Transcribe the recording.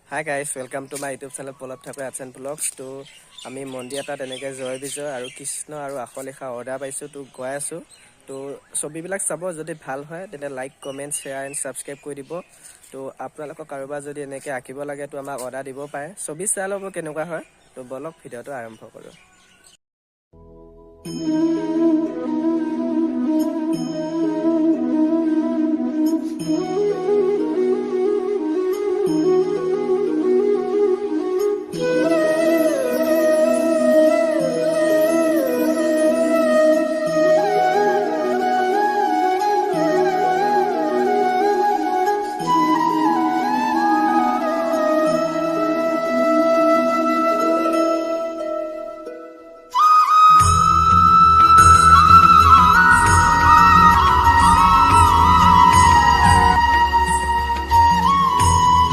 Hi guys, welcome to my YouTube channel Polav Thakur Arts and Vlogs. To আমি মন্দিৰ এটাত এনেকৈ জয় বিজয় আৰু কৃষ্ণ আৰু আখলেখা অৰ্ডাৰ পাইছোঁ তো গৈ আছোঁ তো ছবিবিলাক চাব যদি ভাল হয় তেনে like comment share and subscribe কৰি দিব তো আপোনালোকক কাৰোবাৰ যদি এনেকৈ আঁকিব লাগে তো আমাক অৰ্ডাৰ দিব পাৰে ছবি চাই ল'ব কেনেকুৱা হয় তো বলক ভিডিঅ'টো আৰম্ভ কৰোঁ